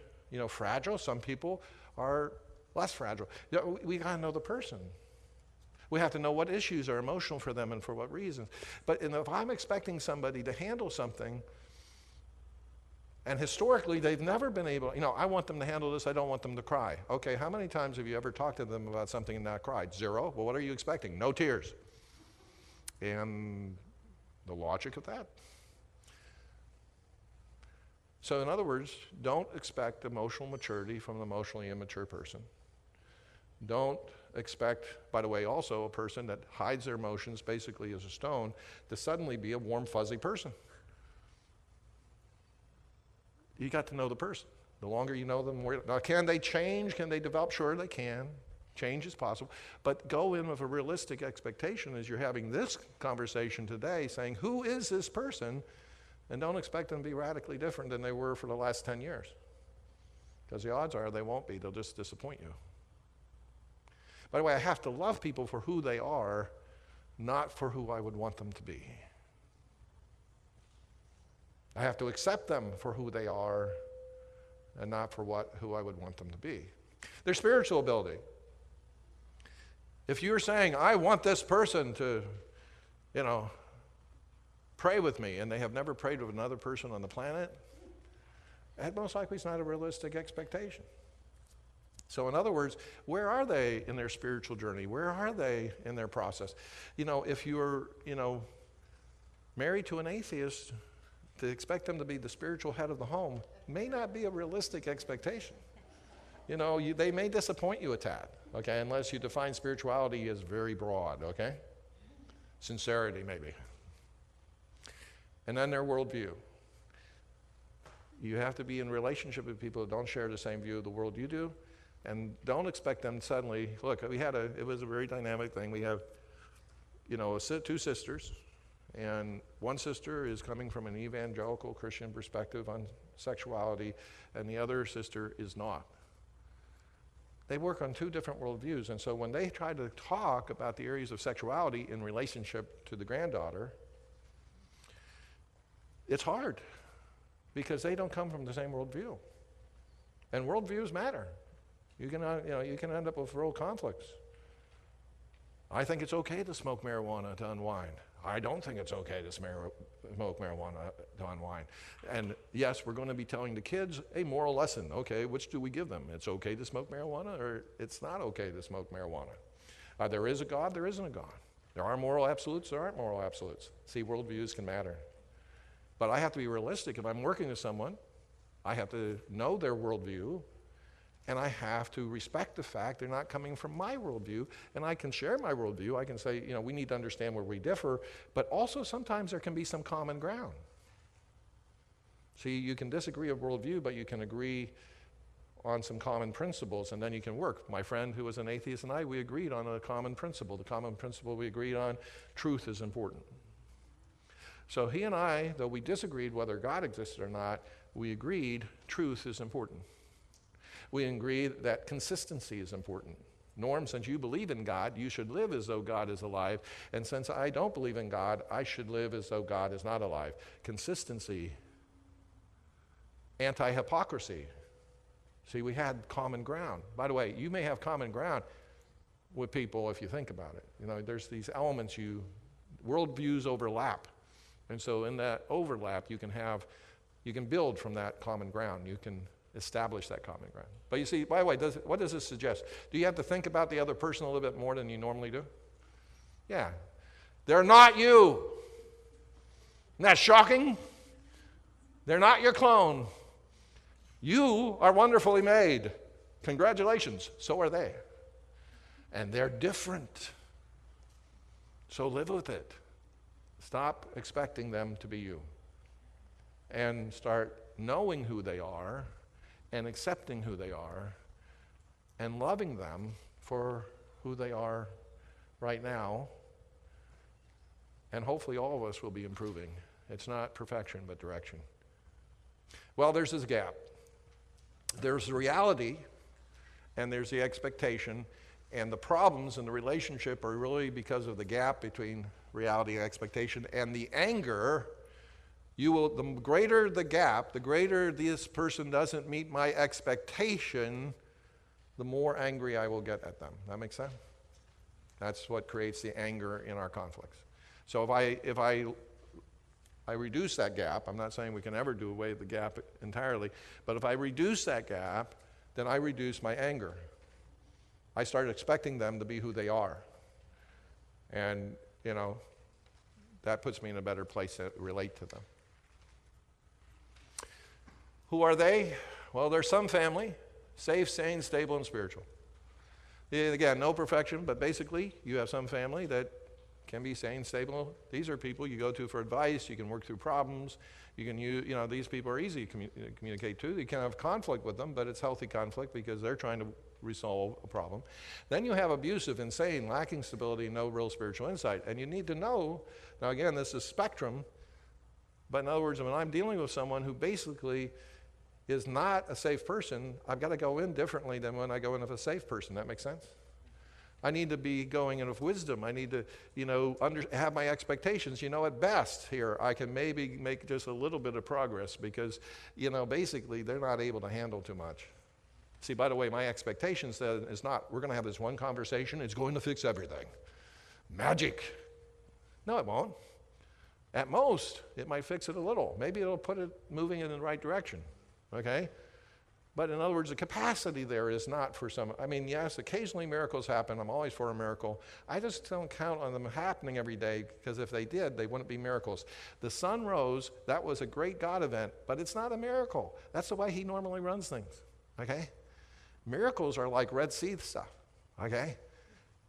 fragile. Some people are less fragile. We got to know the person. We have to know what issues are emotional for them and for what reasons. But if I'm expecting somebody to handle something, and historically they've never been able, I want them to handle this, I don't want them to cry. Okay, how many times have you ever talked to them about something and not cried? 0. Well, what are you expecting? No tears. And the logic of that. So in other words, don't expect emotional maturity from an emotionally immature person. Don't expect, by the way, also a person that hides their emotions basically as a stone to suddenly be a warm, fuzzy person. You got to know the person. The longer you know them, the more. Now, can they change? Can they develop? Sure, they can. Change is possible. But go in with a realistic expectation as you're having this conversation today, saying, who is this person? And don't expect them to be radically different than they were for the last 10 years. Because the odds are they won't be. They'll just disappoint you. By the way, I have to love people for who they are, not for who I would want them to be. I have to accept them for who they are and not for who I would want them to be. Their spiritual ability. If you're saying, I want this person to, pray with me, and they have never prayed with another person on the planet, that most likely is not a realistic expectation. So in other words, where are they in their spiritual journey? Where are they in their process? If you're, married to an atheist, to expect them to be the spiritual head of the home may not be a realistic expectation. They may disappoint you a tad, okay, unless you define spirituality as very broad, okay? Sincerity, maybe. And then their worldview. You have to be in relationship with people who don't share the same view of the world you do, and don't expect them suddenly. Look, it was a very dynamic thing. We have, two sisters, and one sister is coming from an evangelical Christian perspective on sexuality, and the other sister is not. They work on two different worldviews, and so when they try to talk about the areas of sexuality in relationship to the granddaughter, it's hard because they don't come from the same worldview. And worldviews matter. You can end up with real conflicts. I think it's okay to smoke marijuana to unwind. I don't think it's okay to smoke marijuana to unwind. And yes, we're going to be telling the kids a moral lesson. Okay, which do we give them? It's okay to smoke marijuana, or it's not okay to smoke marijuana. There is a God, there isn't a God. There are moral absolutes, there aren't moral absolutes. See, worldviews can matter. But I have to be realistic. If I'm working with someone, I have to know their worldview, and I have to respect the fact they're not coming from my worldview, and I can share my worldview. I can say, we need to understand where we differ, but also sometimes there can be some common ground. See, you can disagree of worldview, but you can agree on some common principles, and then you can work. My friend who was an atheist and we agreed on a common principle. The common principle we agreed on, truth is important. So he and I, though we disagreed whether God existed or not, we agreed truth is important. We agreed that consistency is important. Norm, since you believe in God, you should live as though God is alive. And since I don't believe in God, I should live as though God is not alive. Consistency. Anti-hypocrisy. See, we had common ground. By the way, you may have common ground with people if you think about it. There's these elements worldviews overlap. And so in that overlap, you can build from that common ground. You can establish that common ground. But you see, by the way, what does this suggest? Do you have to think about the other person a little bit more than you normally do? Yeah. They're not you. Isn't that shocking? They're not your clone. You are wonderfully made. Congratulations. So are they. And they're different. So live with it. Stop expecting them to be you. And start knowing who they are and accepting who they are and loving them for who they are right now. And hopefully all of us will be improving. It's not perfection, but direction. Well, there's this gap. There's the reality, and there's the expectation, and the problems in the relationship are really because of the gap between reality and expectation. And the anger, the greater the gap, the greater this person doesn't meet my expectation, the more angry I will get at them. That make sense? That's what creates the anger in our conflicts. So if I reduce that gap, I'm not saying we can ever do away with the gap entirely, but if I reduce that gap, then I reduce my anger. I start expecting them to be who they are. And, that puts me in a better place to relate to them. Who are they? Well, they're some family, safe, sane, stable, and spiritual. Again, no perfection, but basically you have some family that can be sane, stable. These are people you go to for advice. You can work through problems. You can these people are easy to communicate to. You can have conflict with them, but it's healthy conflict because they're trying to resolve a problem. Then you have abusive, insane, lacking stability, no real spiritual insight. And you need to know, now again, this is spectrum, but in other words, when I'm dealing with someone who basically is not a safe person, I've got to go in differently than when I go in with a safe person. That makes sense? I need to be going in with wisdom. I need to, have my expectations. At best here, I can maybe make just a little bit of progress because, basically they're not able to handle too much. See, by the way, my expectations then is not, we're going to have this one conversation, it's going to fix everything. Magic. No, it won't. At most, it might fix it a little. Maybe it'll put it moving in the right direction, okay? But in other words, the capacity there is not for some, yes, occasionally miracles happen. I'm always for a miracle. I just don't count on them happening every day because if they did, they wouldn't be miracles. The sun rose, that was a great God event, but it's not a miracle. That's the way he normally runs things, okay? Miracles are like Red Sea stuff, okay?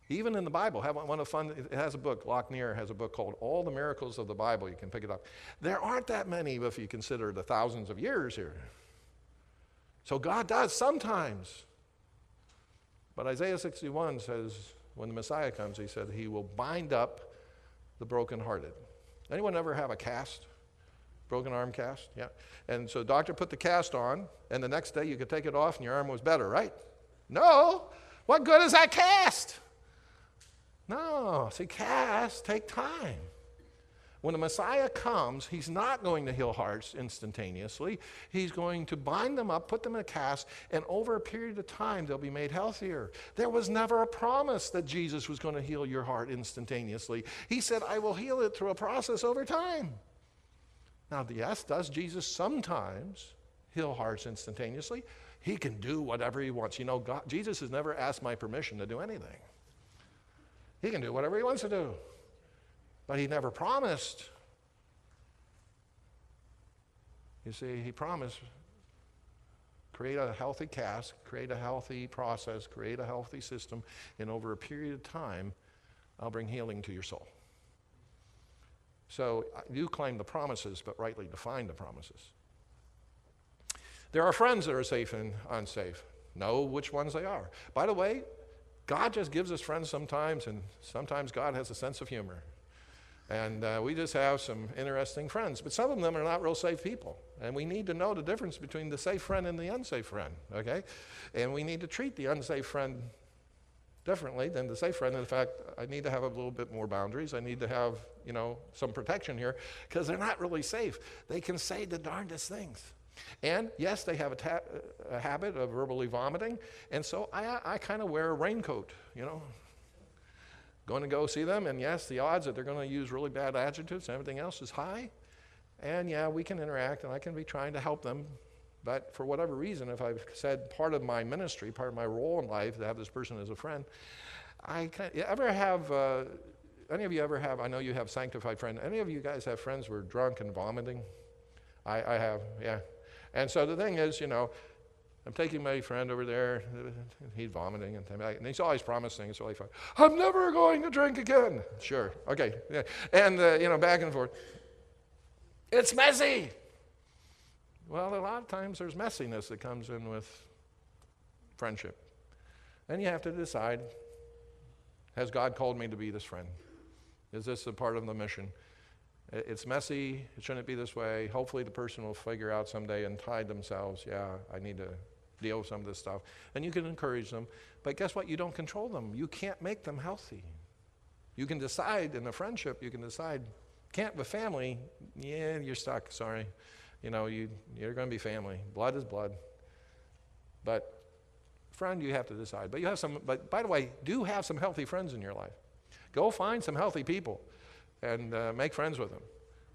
Even in the Bible, it has a book, Lochner has a book called All the Miracles of the Bible. You can pick it up. There aren't that many if you consider the thousands of years here. So God does sometimes. But Isaiah 61 says, when the Messiah comes, he said, he will bind up the brokenhearted. Anyone ever have a cast? Broken arm cast? Yeah. And so doctor put the cast on, and the next day you could take it off and your arm was better, right? No. What good is that cast? No. See, casts take time. When the Messiah comes, he's not going to heal hearts instantaneously. He's going to bind them up, put them in a cast, and over a period of time, they'll be made healthier. There was never a promise that Jesus was going to heal your heart instantaneously. He said, I will heal it through a process over time. Now, yes, does Jesus sometimes heal hearts instantaneously? He can do whatever he wants. Jesus has never asked my permission to do anything. He can do whatever he wants to do. But he never promised. You see, he promised, create a healthy cast, create a healthy process, create a healthy system, and over a period of time, I'll bring healing to your soul. So you claim the promises, but rightly define the promises. There are friends that are safe and unsafe. Know which ones they are. By the way, God just gives us friends sometimes, and sometimes God has a sense of humor. And we just have some interesting friends. But some of them are not real safe people. And we need to know the difference between the safe friend and the unsafe friend, okay? And we need to treat the unsafe friend differently than the safe friend. In fact, I need to have a little bit more boundaries. I need to have, some protection here because they're not really safe. They can say the darndest things. And yes, they have a habit of verbally vomiting. And so I kind of wear a raincoat, Going to go see them, and yes, the odds that they're going to use really bad adjectives and everything else is high. And yeah, we can interact, and I can be trying to help them. But for whatever reason, if I've said part of my ministry, part of my role in life, to have this person as a friend, you ever have any of you ever have, I know you have sanctified friends, any of you guys have friends who are drunk and vomiting? I have, yeah. And so the thing is, I'm taking my friend over there, he's vomiting, and he's always promising, it's really fun. I'm never going to drink again. Sure, okay. Yeah. And, back and forth. It's messy. Well, a lot of times there's messiness that comes in with friendship. And you have to decide, has God called me to be this friend? Is this a part of the mission? It's messy. It shouldn't be this way. Hopefully the person will figure out someday and tie themselves, I need to deal with some of this stuff. And you can encourage them. But guess what? You don't control them. You can't make them healthy. You can decide in a friendship, you can decide. Can't with family, you're stuck, sorry. You're going to be family. Blood is blood. But friend, you have to decide. But by the way, do have some healthy friends in your life. Go find some healthy people and make friends with them,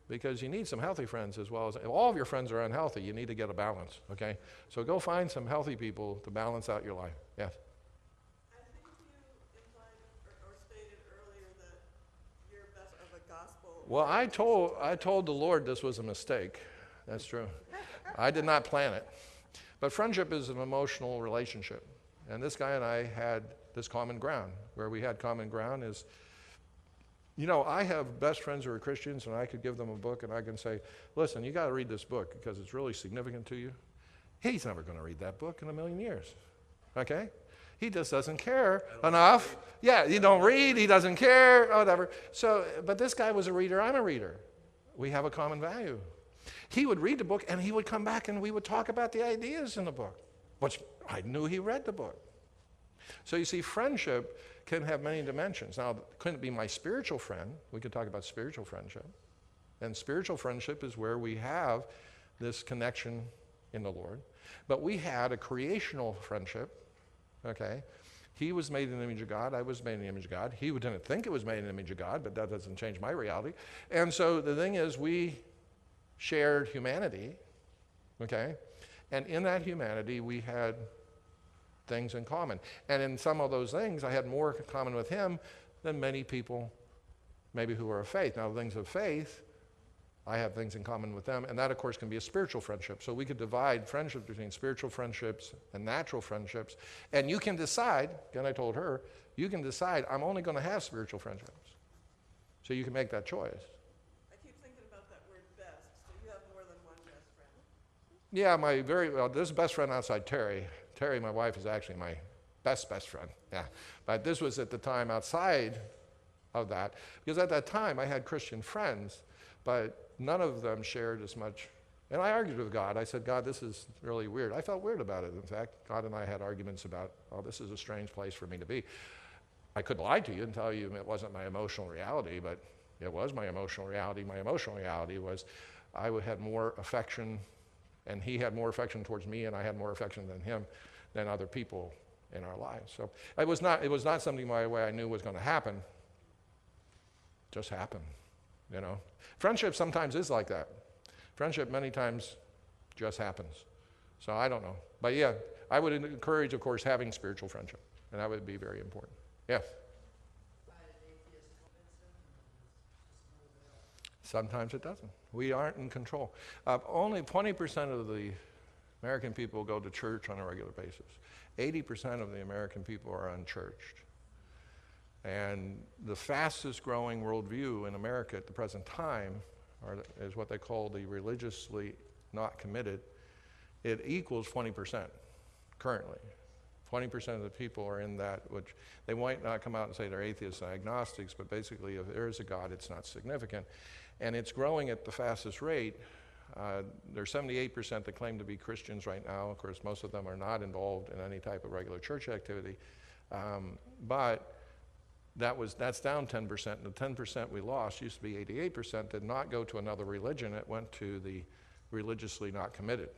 because you need some healthy friends as well as, if all of your friends are unhealthy, you need to get a balance, okay? So go find some healthy people to balance out your life. Yes?
I think you implied or stated earlier that you're best of a gospel.
Well, I told the Lord this was a mistake. That's true. I did not plan it. But friendship is an emotional relationship. And this guy and I had this common ground. Where we had common ground is, I have best friends who are Christians, and I could give them a book and I can say, listen, you got to read this book because it's really significant to you. He's never going to read that book in a million years. Okay? He just doesn't care enough. Yeah, you don't read, he doesn't care, whatever. So, but this guy was a reader, I'm a reader. We have a common value. He would read the book and he would come back and we would talk about the ideas in the book, which I knew he read the book. So you see, friendship can have many dimensions. Now, couldn't be my spiritual friend. We could talk about spiritual friendship. And spiritual friendship is where we have this connection in the Lord. But we had a creational friendship, okay? He was made in the image of God. I was made in the image of God. He didn't think it was made in the image of God, but that doesn't change my reality. And so the thing is, we shared humanity, okay? And in that humanity, we had things in common. And in some of those things, I had more in common with him than many people maybe who are of faith. Now, things of faith, I have things in common with them, and that, of course, can be a spiritual friendship. So we could divide friendships between spiritual friendships and natural friendships, and you can decide, again, I told her, you can decide, I'm only going to have spiritual friendships. So you can make that choice.
I keep thinking about that word best. So you have more than one best friend.
Yeah, this best friend outside Terry. Terry, my wife, is actually my best friend. Yeah, but this was at the time outside of that, because at that time I had Christian friends, but none of them shared as much. And I argued with God. I said, God, this is really weird. I felt weird about it. In fact, God and I had arguments about, this is a strange place for me to be. I could lie to you and tell you it wasn't my emotional reality, but it was my emotional reality. My emotional reality was I had more affection, and he had more affection towards me, and I had more affection than him, than other people in our lives. So it was not something my way I knew was going to happen. It just happened, Friendship sometimes is like that. Friendship many times just happens. So I don't know. But yeah, I would encourage, of course, having spiritual friendship, and that would be very important. Yes? Sometimes it doesn't. We aren't in control. Only 20% of the American people go to church on a regular basis. 80% of the American people are unchurched. And the fastest growing worldview in America at the present time is what they call the religiously not committed. It equals 20% currently. 20% of the people are in that, which they might not come out and say they're atheists and agnostics, but basically if there is a God, it's not significant. And it's growing at the fastest rate. There's 78% that claim to be Christians right now. Of course, most of them are not involved in any type of regular church activity. But that's down 10%. And the 10% we lost used to be 88%, did not go to another religion. It went to the religiously not committed.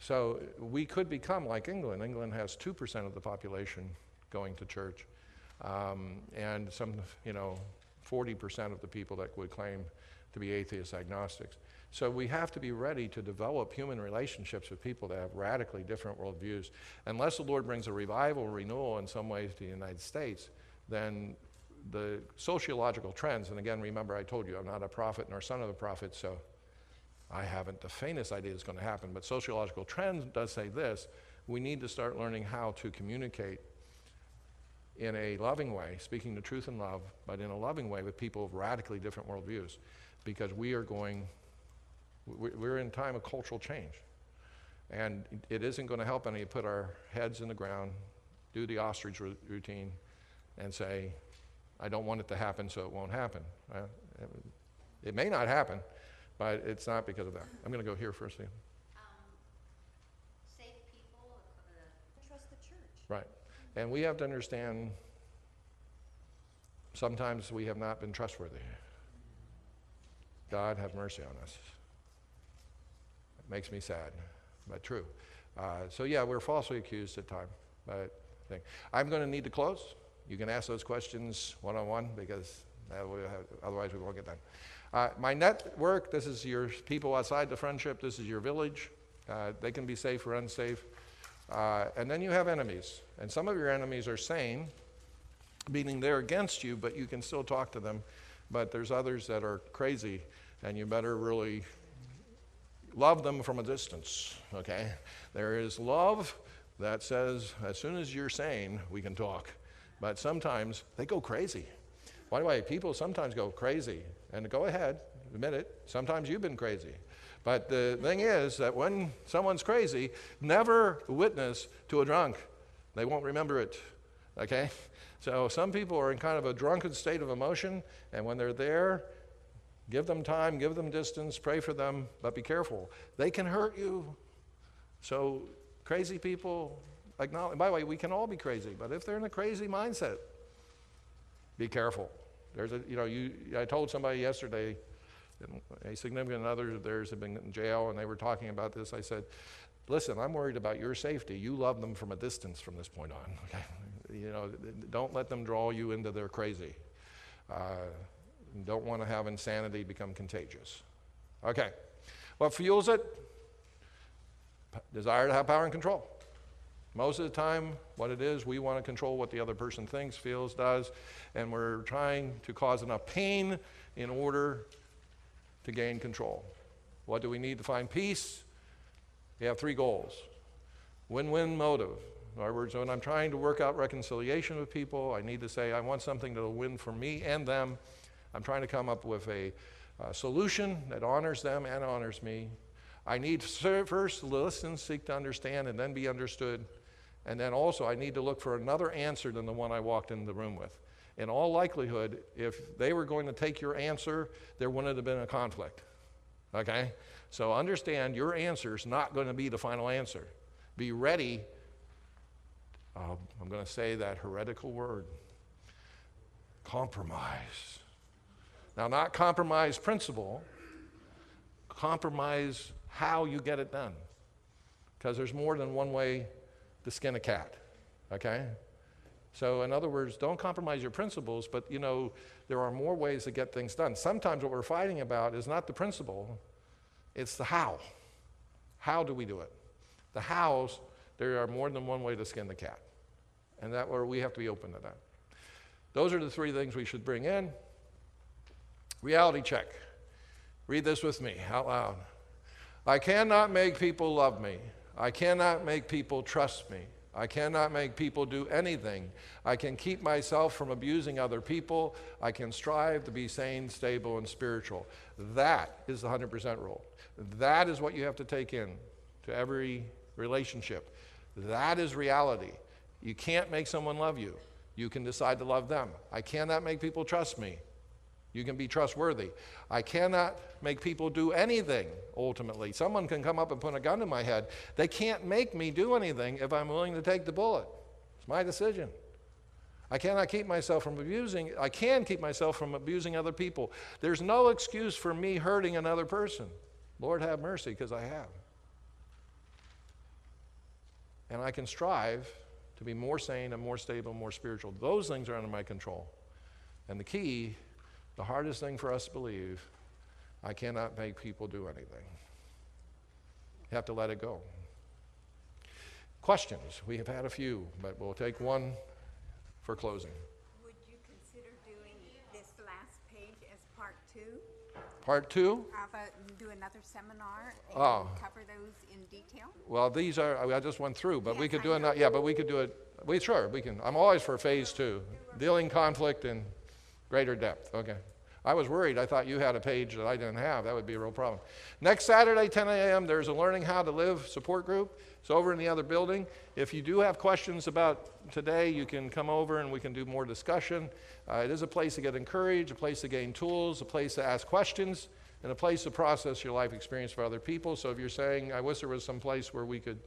So we could become like England. England has 2% of the population going to church. And some, 40% of the people that would claim to be atheists, agnostics. So we have to be ready to develop human relationships with people that have radically different worldviews. Unless the Lord brings a revival, renewal in some ways to the United States, then the sociological trends, and again, remember I told you I'm not a prophet nor son of a prophet, so I haven't the faintest idea it's going to happen, but sociological trends does say this: we need to start learning how to communicate in a loving way, speaking the truth in love, but in a loving way with people of radically different worldviews, because we're in time of cultural change. And it isn't going to help any to put our heads in the ground, do the ostrich routine, and say, I don't want it to happen, so it won't happen. It may not happen, but it's not because of that. I'm going to go here first.
Safe people.
Trust the church.
Right. And we have to understand sometimes we have not been trustworthy. God have mercy on us. It makes me sad, but true. So yeah, we're falsely accused at times. But I'm going to need to close. You can ask those questions one-on-one because otherwise we won't get done. My network, this is your people outside the friendship. This is your village. They can be safe or unsafe. And then you have enemies. And some of your enemies are sane, meaning they're against you, but you can still talk to them. But there's others that are crazy, and you better really love them from a distance, okay? There is love that says, as soon as you're sane, we can talk. But sometimes they go crazy. By the way, people sometimes go crazy. And go ahead, admit it. Sometimes you've been crazy. But the thing is that when someone's crazy, never witness to a drunk. They won't remember it, okay? So some people are in kind of a drunken state of emotion, and when they're there, give them time, give them distance, pray for them, but be careful. They can hurt you. So crazy people, acknowledge. By the way, we can all be crazy, but if they're in a crazy mindset, be careful. I told somebody yesterday, a significant other of theirs had been in jail, and they were talking about this. I said, listen, I'm worried about your safety. You love them from a distance from this point on, okay? Don't let them draw you into their crazy. Don't want to have insanity become contagious. Okay, what fuels it? Desire to have power and control. Most of the time, what it is, we want to control what the other person thinks, feels, does, and we're trying to cause enough pain in order to gain control. What do we need to find peace? We have 3 goals. Win-win motive. In other words, when I'm trying to work out reconciliation with people, I need to say, I want something that'll win for me and them. I'm trying to come up with a solution that honors them and honors me. I need first to listen, seek to understand, and then be understood. And then also I need to look for another answer than the one I walked in the room with. In all likelihood, if they were going to take your answer, there wouldn't have been a conflict, okay? So understand your answer is not going to be the final answer. Be ready, I'm going to say that heretical word, compromise. Now, not compromise principle, compromise how you get it done. Because there's more than one way to skin a cat, okay? So in other words, don't compromise your principles, but there are more ways to get things done. Sometimes what we're fighting about is not the principle, it's the how. How do we do it? The hows, there are more than one way to skin the cat. And that where we have to be open to that. Those are the 3 things we should bring in. Reality check. Read this with me out loud. I cannot make people love me. I cannot make people trust me. I cannot make people do anything. I can keep myself from abusing other people. I can strive to be sane, stable, and spiritual. That is the 100% rule. That is what you have to take in to every relationship. That is reality. You can't make someone love you. You can decide to love them. I cannot make people trust me. You can be trustworthy. I cannot make people do anything, ultimately. Someone can come up and put a gun to my head. They can't make me do anything if I'm willing to take the bullet. It's my decision. I cannot keep myself from abusing. I can keep myself from abusing other people. There's no excuse for me hurting another person. Lord have mercy, because I have. And I can strive to be more sane and more stable, more spiritual. Those things are under my control. And the key, the hardest thing for us to believe, I cannot make people do anything. You have to let it go. Questions? We have had a few, but we'll take one for closing.
Would you consider doing
Part 2?
How about you do another seminar and
Oh.
cover those in detail?
Well, these are, I just went through, but we
Yes,
could
I
do it,
know.
yeah, but we could do it, sure, we can. I'm always for phase 2, dealing conflict in greater depth, okay. I was worried, I thought you had a page that I didn't have, that would be a real problem. Next Saturday, 10 a.m., there's a Learning How to Live support group. It's over in the other building. If you do have questions about today, you can come over and we can do more discussion. It is a place to get encouraged, a place to gain tools, a place to ask questions, and a place to process your life experience for other people. So if you're saying, I wish there was some place where we could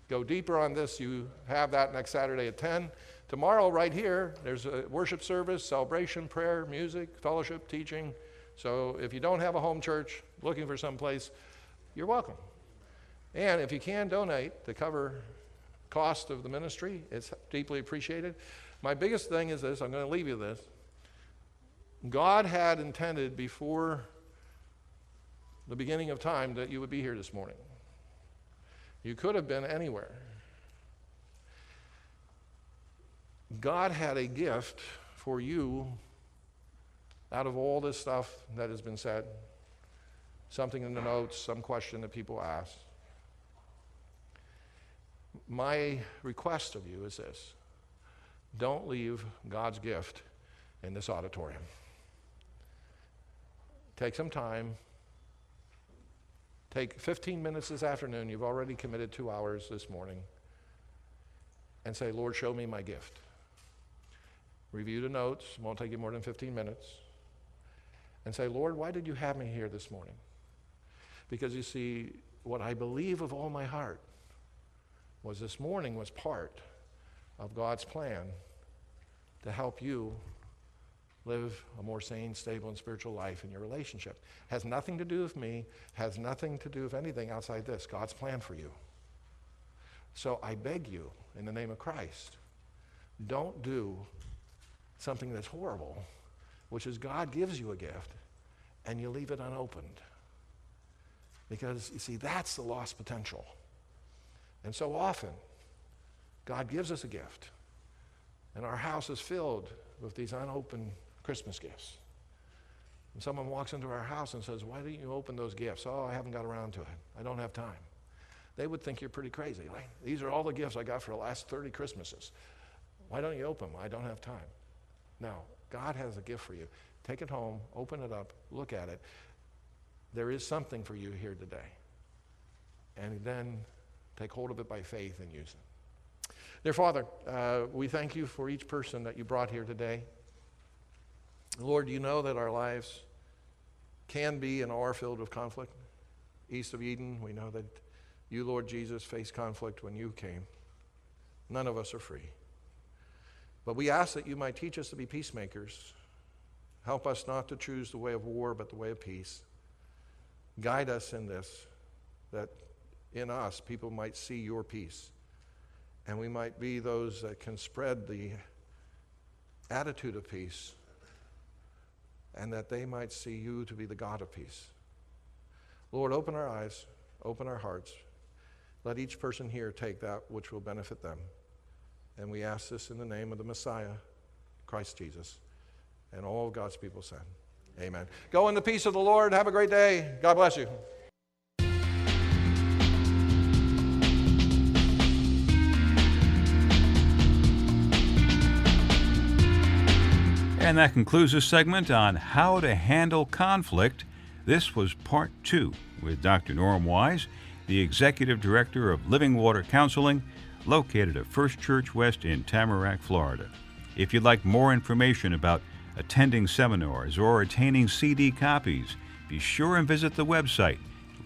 go deeper on this, you have that next Saturday at 10. Tomorrow, right here, there's a worship service, celebration, prayer, music, fellowship, teaching. So if you don't have a home church, looking for some place, you're welcome. And if you can donate to cover cost of the ministry, it's deeply appreciated. My biggest thing is this, I'm going to leave you this. God had intended before the beginning of time that you would be here this morning. You could have been anywhere. God had a gift for you out of all this stuff that has been said. Something in the notes, some question that people ask. My request of you is this. Don't leave God's gift in this auditorium. Take some time. Take 15 minutes this afternoon. You've already committed 2 hours this morning. And say, Lord, show me my gift. Review the notes. Won't take you more than 15 minutes. And say, Lord, why did you have me here this morning? Because you see, what I believe of all my heart was this morning was part of God's plan to help you live a more sane, stable, and spiritual life in your relationship. Has nothing to do with me, has nothing to do with anything outside this. God's plan for you. So I beg you, in the name of Christ, don't do something that's horrible, which is God gives you a gift, and you leave it unopened. Because, you see, that's the lost potential. And so often, God gives us a gift, and our house is filled with these unopened Christmas gifts. And someone walks into our house and says, why didn't you open those gifts? Oh, I haven't got around to it. I don't have time. They would think you're pretty crazy. Like, these are all the gifts I got for the last 30 Christmases. Why don't you open them? I don't have time. No, God has a gift for you. Take it home, open it up, look at it. There is something for you here today. And then take hold of it by faith and use it. Dear Father, we thank you for each person that you brought here today. Lord, you know that our lives can be and are filled with conflict. East of Eden, we know that you, Lord Jesus, faced conflict when you came. None of us are free. But we ask that you might teach us to be peacemakers. Help us not to choose the way of war, but the way of peace. Guide us in this, that in us people might see your peace. And we might be those that can spread the attitude of peace, and that they might see you to be the God of peace. Lord, open our eyes, open our hearts. Let each person here take that which will benefit them. And we ask this in the name of the Messiah, Christ Jesus. And all of God's people said, amen. Go in the peace of the Lord. Have a great day. God bless you.
And that concludes this segment on how to handle conflict. This was part 2 with Dr. Norm Wise, the Executive Director of Living Water Counseling, located at First Church West in Tamarac, Florida. If you'd like more information about attending seminars or attaining CD copies, be sure and visit the website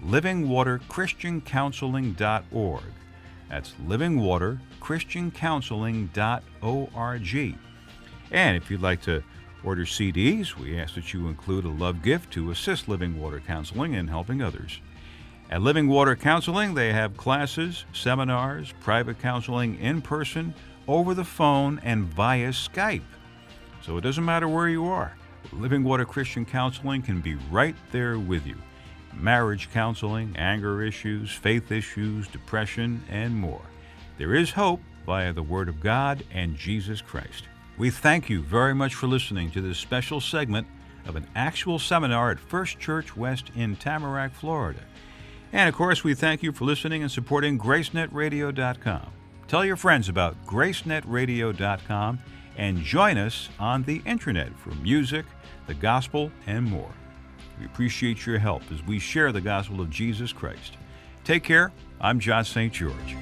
livingwaterchristiancounseling.org. That's livingwaterchristiancounseling.org. And if you'd like to order CDs, we ask that you include a love gift to assist Living Water Counseling in helping others. At Living Water Counseling, they have classes, seminars, private counseling in person, over the phone, and via Skype. So it doesn't matter where you are. Living Water Christian Counseling can be right there with you. Marriage counseling, anger issues, faith issues, depression, and more. There is hope via the Word of God and Jesus Christ. We thank you very much for listening to this special segment of an actual seminar at First Church West in Tamarac, Florida. And of course, we thank you for listening and supporting GraceNetRadio.com. Tell your friends about GraceNetRadio.com and join us on the internet for music, the gospel, and more. We appreciate your help as we share the gospel of Jesus Christ. Take care. I'm John St. George.